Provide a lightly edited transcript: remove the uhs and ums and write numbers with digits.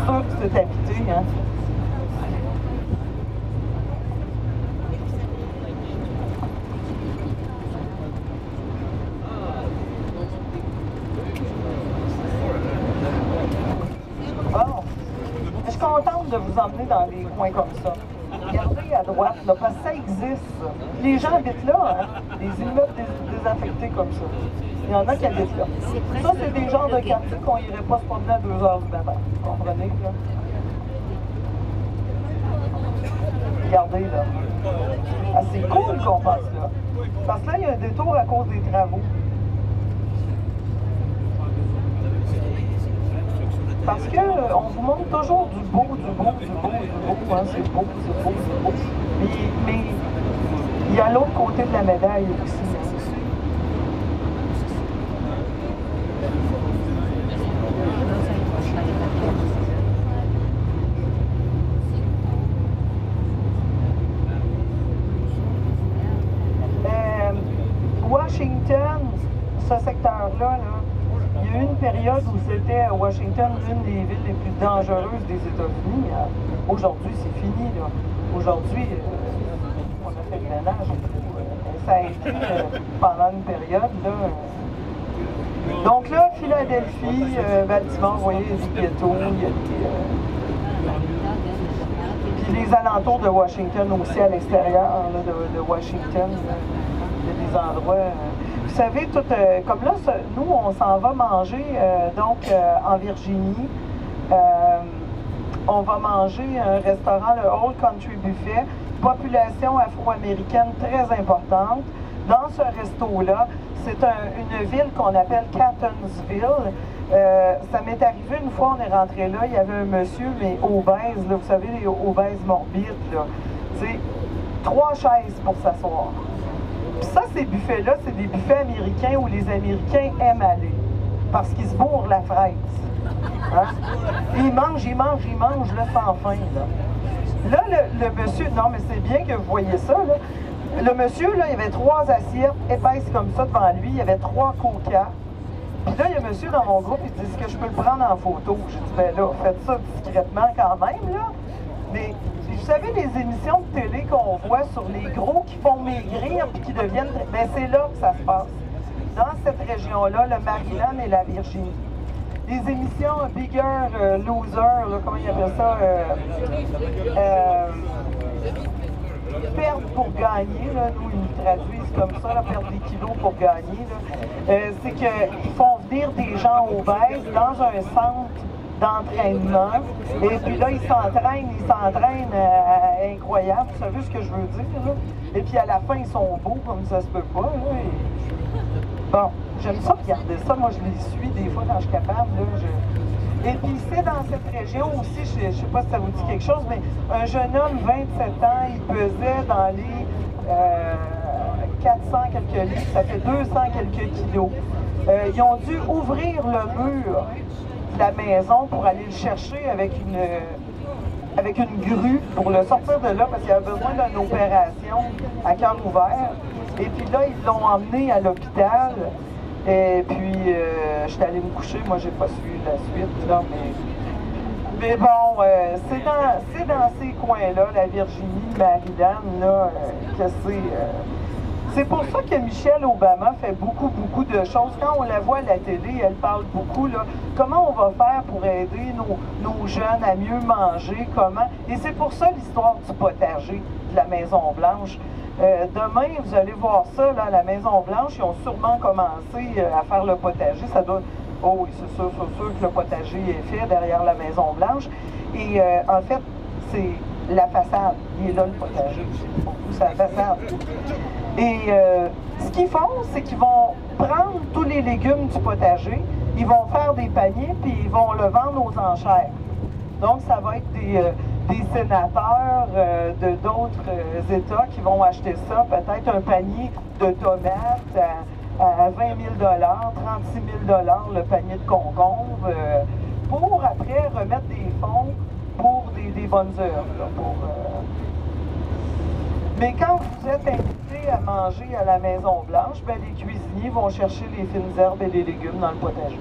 sûr que c'est habité, hein. Bon. Je suis contente de vous emmener dans des coins comme ça. Regardez à droite, là, parce que ça existe. Les gens habitent là, hein? Des immeubles désaffectés comme ça. Il y en a qui habitent là. Ça, c'est des genres de quartiers qu'on n'irait pas se promener à 2 heures du matin. Vous comprenez, là? Regardez, là. Ah, c'est cool qu'on passe là. Parce que là, il y a un détour à cause des travaux. Parce qu'on vous montre toujours du beau, du beau, du beau, du beau, hein, c'est beau, c'est beau, c'est beau. Mais il y a l'autre côté de la médaille aussi. Washington, ce secteur-là, là, il y a eu une période où c'était Washington l'une des villes les plus dangereuses des États-Unis. Aujourd'hui, c'est fini. Aujourd'hui, on a fait le ménage. Ça a été pendant une période. Là. Donc là, Philadelphie, Baltimore, vous voyez, il y a des ghettos, il y a des... Puis les alentours de Washington aussi, à l'extérieur de Washington, il y a des endroits... Vous savez, tout, comme là, nous, on s'en va manger en Virginie. On va manger un restaurant, le Old Country Buffet, population afro-américaine très importante. Dans ce resto-là, c'est une ville qu'on appelle Catonsville. Ça m'est arrivé une fois, on est rentré là, il y avait un monsieur, mais obèse, là, vous savez, les obèses morbides, là. C'est 3 chaises pour s'asseoir. Puis ça, ces buffets-là, c'est des buffets américains où les Américains aiment aller. Parce qu'ils se bourrent la fraise. Hein? Ils mangent, là, sans fin, là. Là, le monsieur... Non, mais c'est bien que vous voyez ça, là. Le monsieur, là, il y avait 3 assiettes épaisses comme ça devant lui. Il y avait 3 coca. Puis là, il y a un monsieur dans mon groupe, il dit, est-ce que je peux le prendre en photo? J'ai dit, ben là, faites ça discrètement quand même, là. Mais... Vous savez, les émissions de télé qu'on voit sur les gros qui font maigrir puis qui deviennent... Bien, c'est là que ça se passe. Dans cette région-là, le Maryland et la Virginie. Les émissions Bigger Loser, là, comment ils appellent ça? Perdre pour gagner, là, nous, ils nous traduisent comme ça, là, perdre des kilos pour gagner. C'est qu'ils font venir des gens obèses dans un centre d'entraînement, et puis là, ils s'entraînent incroyable, vous savez ce que je veux dire, là? Et puis à la fin, ils sont beaux, comme ça se peut pas, là, et... Bon, j'aime ça regarder ça, moi je les suis des fois quand je suis capable, là, Et puis c'est dans cette région aussi, je ne sais pas si ça vous dit quelque chose, mais un jeune homme, 27 ans, il pesait dans les 400 quelques livres, ça fait 200 quelques kilos. Ils ont dû ouvrir le mur de la maison pour aller le chercher avec une grue pour le sortir de là parce qu'il avait besoin d'une opération à cœur ouvert. Et puis là, ils l'ont emmené à l'hôpital. Et puis, je suis allée me coucher. Moi, j'ai pas suivi la suite, là, mais bon, c'est dans ces coins-là, la Virginie, Maryland, là, que c'est pour ça que Michelle Obama fait beaucoup de choses. Quand on la voit à la télé, elle parle beaucoup, là, comment on va faire pour aider nos jeunes à mieux manger, comment. Et c'est pour ça l'histoire du potager de la Maison-Blanche. Demain, vous allez voir ça, là, à la Maison-Blanche, ils ont sûrement commencé à faire le potager. Ça doit... Oh oui, c'est sûr que le potager est fait derrière la Maison-Blanche. Et en fait, c'est la façade. Il est là, le potager. C'est la façade. Et ce qu'ils font, c'est qu'ils vont prendre tous les légumes du potager, ils vont faire des paniers, puis ils vont le vendre aux enchères. Donc, ça va être des sénateurs de d'autres États qui vont acheter ça, peut-être un panier de tomates à 20 000 $, 36 000 $ le panier de concombres, pour après remettre des fonds pour des bonnes œuvres. Mais quand vous êtes invité à manger à la Maison-Blanche, ben, les cuisiniers vont chercher les fines herbes et les légumes dans le potager.